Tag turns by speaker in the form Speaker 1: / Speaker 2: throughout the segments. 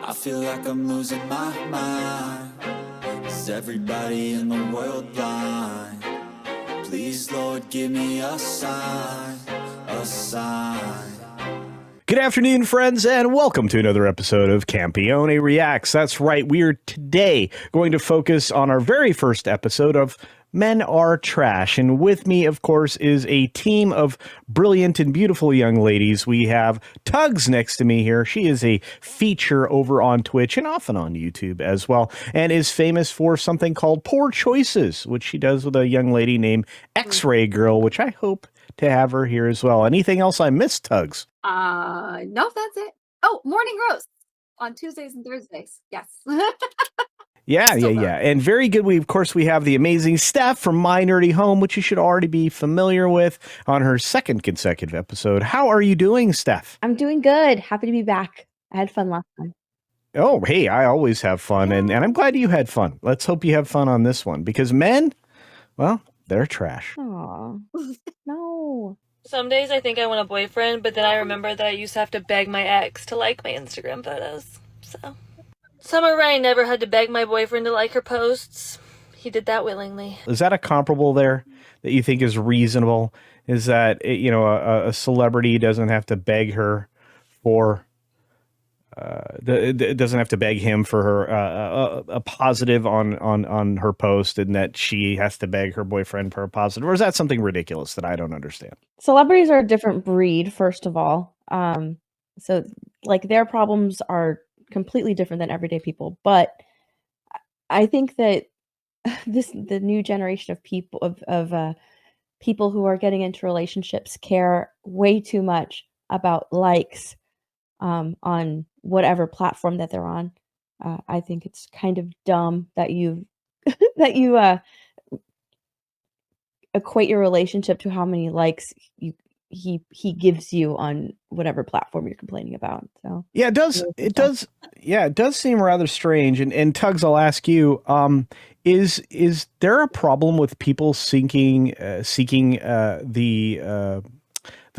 Speaker 1: I feel like I'm losing my mind. Is everybody in the world blind? Please, Lord, give me a sign, a sign.
Speaker 2: Good afternoon, friends, and welcome to another episode of Campione Reacts. That's right, we are today going to focus on our very first episode of Men Are Trash. And with me, of course, is a team of brilliant and beautiful young ladies. We have Tugs next to me here. She is a feature over on Twitch and often on YouTube as well, and is famous for something called Poor Choices, which she does with a young lady named X-Ray Girl, which I hope to have her here as well. Anything else I missed, Tugs?
Speaker 3: No, that's it. Oh, morning roast on Tuesdays and Thursdays. Yes.
Speaker 2: Yeah. And very good. We have the amazing Steph from My Nerdy Home, which you should already be familiar with on her second consecutive episode. How are you doing, Steph?
Speaker 4: I'm doing good. Happy to be back. I had fun last time.
Speaker 2: Oh, hey, I always have fun, and I'm glad you had fun. Let's hope you have fun on this one, because men, well, they're trash.
Speaker 4: Aw, no.
Speaker 5: Some days I think I want a boyfriend, but then I remember that I used to have to beg my ex to like my Instagram photos. So, Summer Rain never had to beg my boyfriend to like her posts. He did that willingly.
Speaker 2: Is that a comparable there that you think is reasonable? Is that, a celebrity doesn't have to beg her for... doesn't have to beg him for her a positive on her post, and that she has to beg her boyfriend for a positive, or is that something ridiculous that I don't understand?
Speaker 4: Celebrities are a different breed, first of all. So like their problems are completely different than everyday people. But I think that the new generation of people people who are getting into relationships care way too much about likes on whatever platform that they're on. I think it's kind of dumb that you equate your relationship to how many likes he gives you on whatever platform you're complaining about. So
Speaker 2: yeah, it does seem rather strange. And Tugs, I'll ask you, is there a problem with people seeking the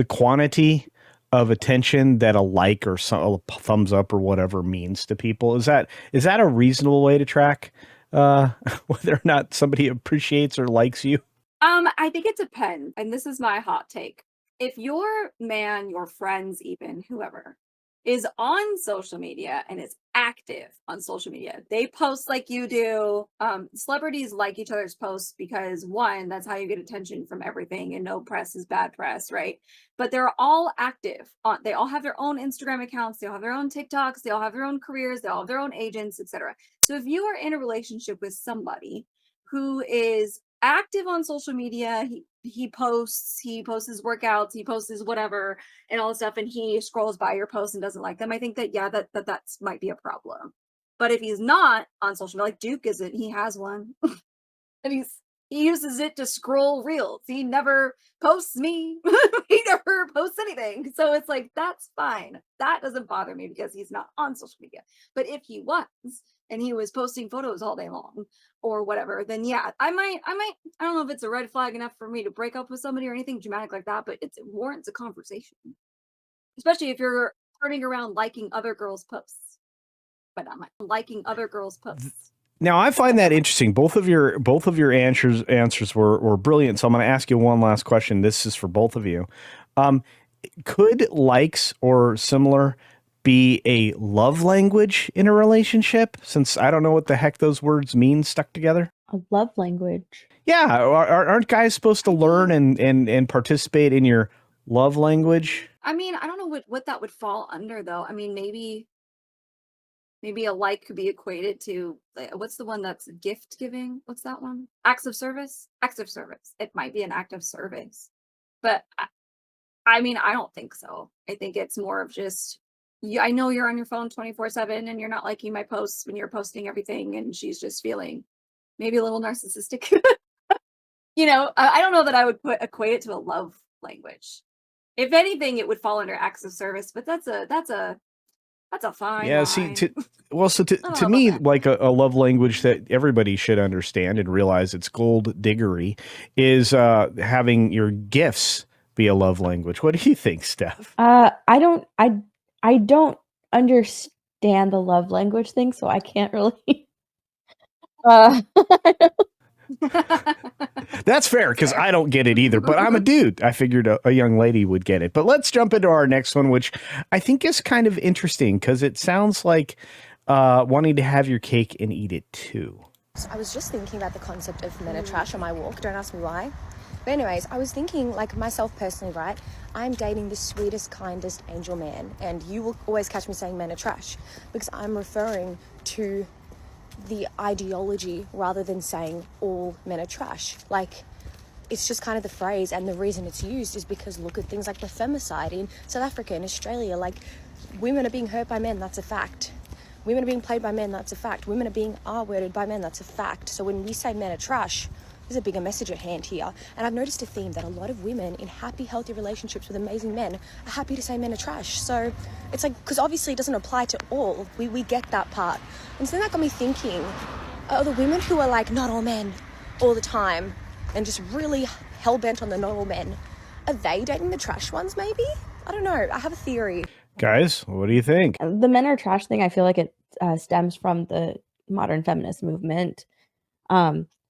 Speaker 2: quantity of attention that a like or a thumbs up or whatever means to people? Is that a reasonable way to track whether or not somebody appreciates or likes you?
Speaker 3: I think it depends, and this is my hot take. If your man, your friends, even whoever is on social media and is active on social media, they post like you do. Celebrities like each other's posts because, one, that's how you get attention from everything, and no press is bad press, right? But they're all active. They all have their own Instagram accounts. They all have their own TikToks. They all have their own careers. They all have their own agents, etc. So if you are in a relationship with somebody who is active on social media, he posts his workouts, he posts his whatever and all this stuff, and he scrolls by your posts and doesn't like them, I think that that's might be a problem. But if he's not on social media, like Duke isn't, he has one and he uses it to scroll reels. He never posts me. He never posts anything. So it's like, that's fine. That doesn't bother me because he's not on social media. But if he was, and he was posting photos all day long or whatever, then yeah, I don't know if it's a red flag enough for me to break up with somebody or anything dramatic like that, but it warrants a conversation. Especially if you're turning around liking other girls' posts. But I'm liking other girls' posts.
Speaker 2: Now, I find that interesting. Both of your answers were brilliant. So I'm going to ask you one last question. This is for both of you. Could likes or similar be a love language in a relationship? Since I don't know what the heck those words mean stuck together.
Speaker 4: A love language. Yeah.
Speaker 2: Aren't guys supposed to learn and participate in your love language?
Speaker 3: I mean, I don't know what that would fall under, though. I mean, maybe a like could be equated to, what's the one that's gift giving? What's that one? Acts of service? Acts of service. It might be an act of service. But I mean, I don't think so. I think it's more of just, I know you're on your phone 24/7 and you're not liking my posts when you're posting everything, and she's just feeling maybe a little narcissistic. I don't know that I would equate it to a love language. If anything, it would fall under acts of service, but that's a fine line.
Speaker 2: See, to me, like a love language that everybody should understand and realize it's gold diggery is having your gifts be a love language. What do you think, Steph?
Speaker 4: I don't understand understand the love language thing, so I can't really. uh,
Speaker 2: That's fair because I don't get it either, but I'm a dude. I figured a young lady would get it. But let's jump into our next one, which I think is kind of interesting because it sounds like wanting to have your cake and eat it too.
Speaker 6: I was just thinking about the concept of men are trash on my walk. Don't ask me why. But anyways, I was thinking, like, myself personally, right? I'm dating the sweetest, kindest angel man, and you will always catch me saying men are trash because I'm referring to the ideology rather than saying all men are trash. Like, it's just kind of the phrase, and the reason it's used is because look at things like the femicide in South Africa and Australia. Like, women are being hurt by men, that's a fact. Women are being played by men, that's a fact. Women are being R-worded by men, that's a fact. So when we say men are trash, there's a bigger message at hand here. And I've noticed a theme that a lot of women in happy, healthy relationships with amazing men are happy to say men are trash. So it's like, because obviously it doesn't apply to all. We get that part. And so then that got me thinking, are the women who are like, not all men, all the time, and just really hell-bent on the not all men, are they dating the trash ones maybe? I don't know. I have a theory.
Speaker 2: Guys, what do you think?
Speaker 4: The men are trash thing, I feel like it stems from the modern feminist movement.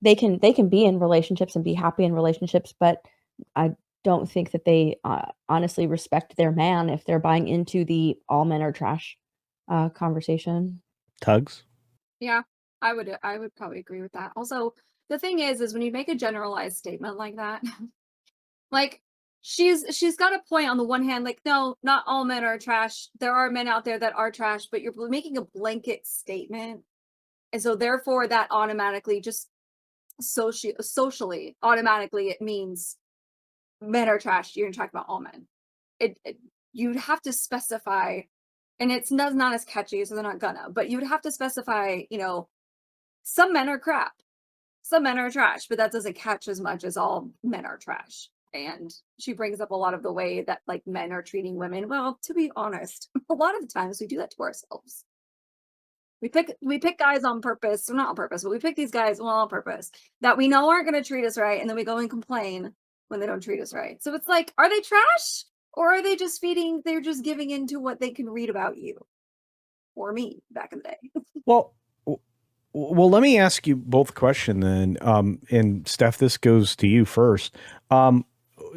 Speaker 4: They can be in relationships and be happy in relationships, but I don't think that they honestly respect their man if they're buying into the all men are trash conversation.
Speaker 2: Tugs?
Speaker 3: Yeah, I would probably agree with that. Also, the thing is when you make a generalized statement like that, like she's got a point on the one hand, like, no, not all men are trash. There are men out there that are trash, but you're making a blanket statement. And so therefore that automatically just socially automatically it means men are trash. You're talking about all men. You'd have to specify, and it's not as catchy, so they're not gonna, but you would have to specify, some men are crap, some men are trash, but that doesn't catch as much as all men are trash. And she brings up a lot of the way that like men are treating women. Well, to be honest, a lot of the times we do that to ourselves. We pick guys on purpose, or not on purpose, but we pick these guys, well, on purpose, that we know aren't going to treat us right, and then we go and complain when they don't treat us right. So it's like, are they trash, or are they just they're just giving into what they can read about you or me back in the day?
Speaker 2: Well, let me ask you both a question then. And Steph, this goes to you first.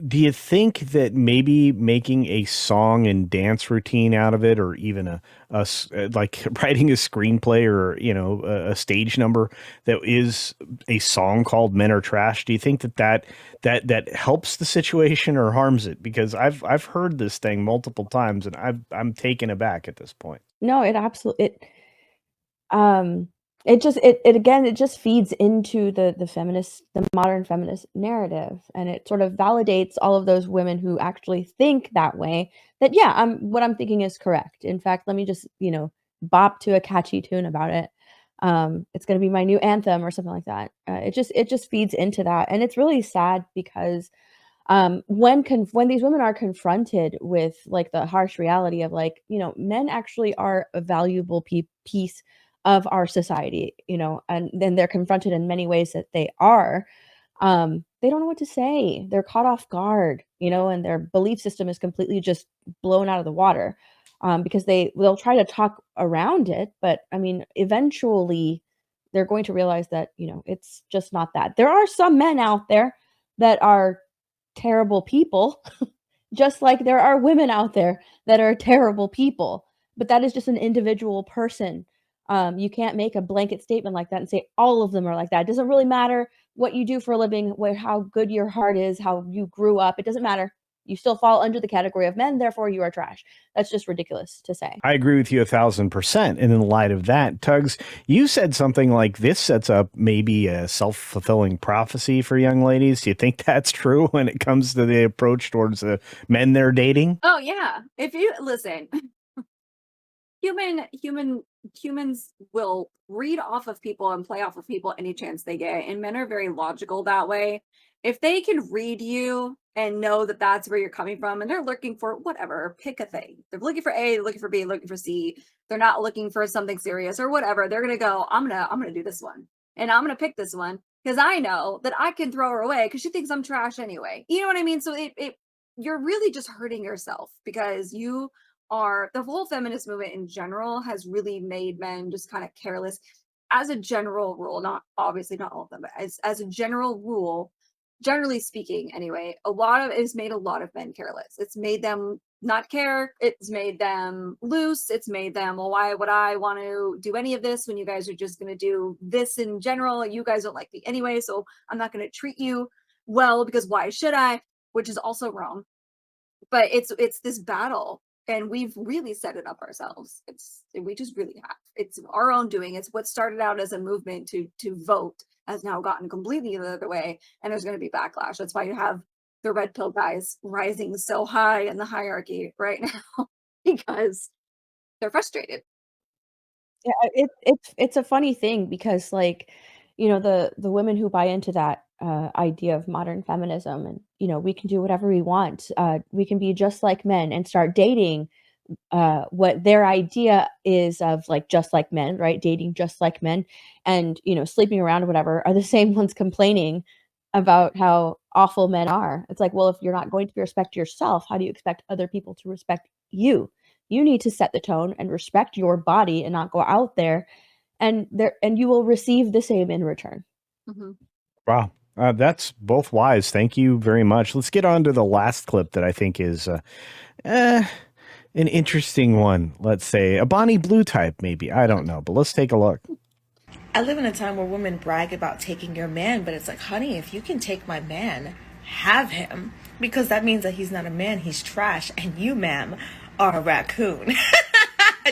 Speaker 2: Do you think that maybe making a song and dance routine out of it, or even like writing a screenplay or, a stage number that is a song called Men Are Trash, do you think that helps the situation or harms it? Because I've heard this thing multiple times and I'm taken aback at this point.
Speaker 4: No, it absolutely it just feeds into the modern feminist narrative, and it sort of validates all of those women who actually think that way, that yeah, what I'm thinking is correct. In fact, let me just, bop to a catchy tune about it. It's going to be my new anthem or something like that. It just feeds into that, and it's really sad because when these women are confronted with like the harsh reality of like, men actually are a valuable piece of our society, and then they're confronted in many ways that they are, they don't know what to say. They're caught off guard, and their belief system is completely just blown out of the water, because they'll try to talk around it, but I mean, eventually they're going to realize that, it's just not that. There are some men out there that are terrible people, just like there are women out there that are terrible people, but that is just an individual person. You can't make a blanket statement like that and say all of them are like that. It doesn't really matter what you do for a living, how good your heart is, how you grew up. It doesn't matter. You still fall under the category of men, therefore you are trash. That's just ridiculous to say.
Speaker 2: I agree with you 1,000%. And in light of that, Tugs, you said something like this sets up maybe a self-fulfilling prophecy for young ladies. Do you think that's true when it comes to the approach towards the men they're dating?
Speaker 3: Oh yeah. If you listen, humans will read off of people and play off of people any chance they get, and men are very logical that way. If they can read you and know that that's where you're coming from, and they're looking for whatever, pick a thing. They're looking for A, looking for B, looking for C. They're not looking for something serious or whatever. They're gonna go, I'm gonna do this one, and I'm gonna pick this one because I know that I can throw her away because she thinks I'm trash anyway. You know what I mean? So you're really just hurting yourself because you the whole feminist movement in general has really made men just kind of careless as a general rule, not obviously not all of them, but as a general rule, generally speaking anyway, it's made a lot of men careless. It's made them not care. It's made them loose. It's made them, well, why would I want to do any of this when you guys are just going to do this in general? You guys don't like me anyway, so I'm not going to treat you well because why should I? Which is also wrong. But it's this battle, and we've really set it up ourselves. We just really have. It's our own doing. It's what started out as a movement to vote has now gotten completely the other way, and there's going to be backlash. That's why you have the red pill guys rising so high in the hierarchy right now because they're frustrated.
Speaker 4: Yeah, it's a funny thing because, like, you know, the women who buy into that idea of modern feminism, and you know, we can do whatever we want, we can be just like men and start dating what their idea is of, like, just like men, right? Dating just like men, and you know, sleeping around or whatever, are the same ones complaining about how awful men are. It's like, well, if you're not going to respect yourself, how do you expect other people to respect you? You need to set the tone and respect your body and not go out there and you will receive the same in return.
Speaker 3: Mm-hmm.
Speaker 2: Wow. That's both wise. Thank you very much. Let's get on to the last clip that I think is an interesting one. Let's say a Bonnie Blue type, maybe. I don't know, but let's take a look.
Speaker 7: I live in a time where women brag about taking your man, but it's like, honey, if you can take my man, have him. Because that means that he's not a man, he's trash. And you, ma'am, are a raccoon.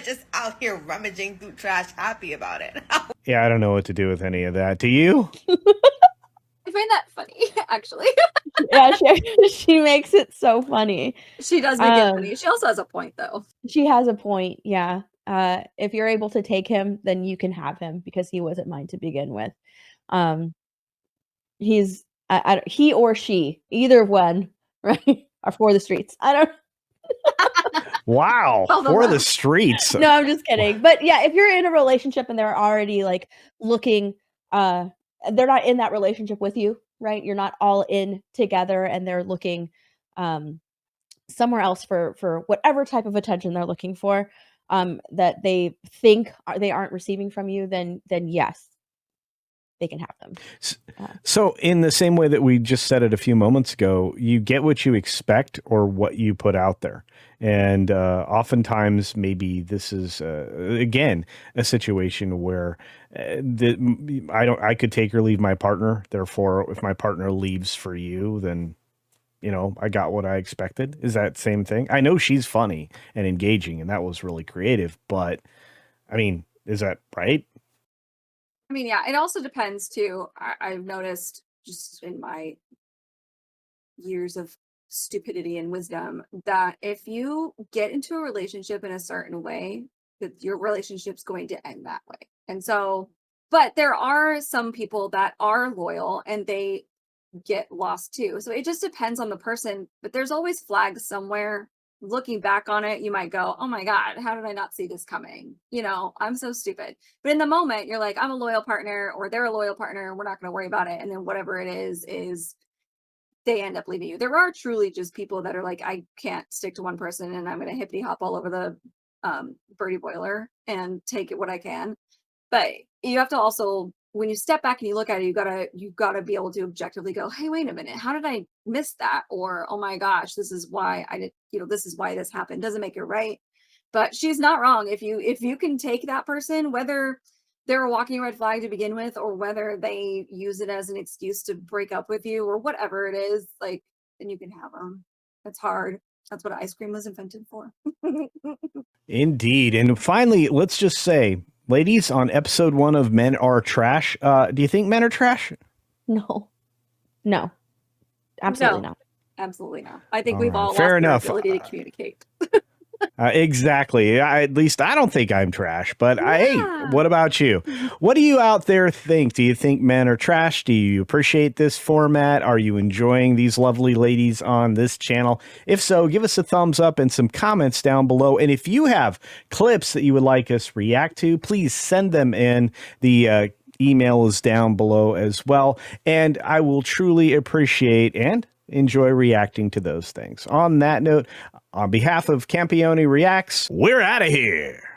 Speaker 7: Just out here rummaging through trash, happy about it.
Speaker 2: Yeah, I don't know what to do with any of that. Do you?
Speaker 3: I find that funny, actually.
Speaker 4: Yeah, she makes it so funny.
Speaker 3: She does make it funny. She also has a point, though.
Speaker 4: She has a point, yeah. If you're able to take him, then you can have him because he wasn't mine to begin with. He's he or she, either one, right, are for the streets. I don't.
Speaker 2: Wow, for the streets.
Speaker 4: No, I'm just kidding. But yeah, if you're in a relationship and they're already like looking, they're not in that relationship with you, right? You're not all in together, and they're looking somewhere else for whatever type of attention they're looking for, that they think they aren't receiving from you, then yes, they can have them.
Speaker 2: So in the same way that we just said it a few moments ago, you get what you expect or what you put out there. And oftentimes maybe this is, again, a situation where I could take or leave my partner. Therefore, if my partner leaves for you, then, you know, I got what I expected. Is that same thing? I know she's funny and engaging, and that was really creative. But, I mean, is that right?
Speaker 3: I mean, yeah, it also depends too. I've noticed just in my years of stupidity and wisdom that if you get into a relationship in a certain way, that your relationship's going to end that way. And so, but there are some people that are loyal and they get lost too. So it just depends on the person, but there's always flags somewhere. Looking back on it, you might go, oh my God, how did I not see this coming? You know, I'm so stupid. But in the moment, you're like, I'm a loyal partner, or they're a loyal partner, and we're not going to worry about it. And then whatever it is they end up leaving you. There are truly just people that are like, I can't stick to one person and I'm going to hippity hop all over the birdie boiler and take it what I can. But you have to also, when you step back and you look at it, you gotta be able to objectively go, hey, wait a minute, how did I miss that? Or, oh my gosh, this is why I did, this is why this happened. Doesn't make it right. But she's not wrong. If you can take that person, whether they're a walking red flag to begin with, or whether they use it as an excuse to break up with you, or whatever it is, like, then you can have them. It's hard. That's what ice cream was invented for.
Speaker 2: Indeed. And finally, let's just say, ladies, on episode 1 of Men Are Trash, do you think men are trash?
Speaker 4: No, absolutely not.
Speaker 3: Absolutely not. I think we've all
Speaker 2: fair
Speaker 3: lost
Speaker 2: enough.
Speaker 3: the ability to communicate.
Speaker 2: Exactly. At least I don't think I'm trash, but hey, what about you? What do you out there think? Do you think men are trash? Do you appreciate this format? Are you enjoying these lovely ladies on this channel? If so, give us a thumbs up and some comments down below. And if you have clips that you would like us react to, please send them in. The email is down below as well. And I will truly appreciate and enjoy reacting to those things. On that note, on behalf of Campione Reacts, we're out of here.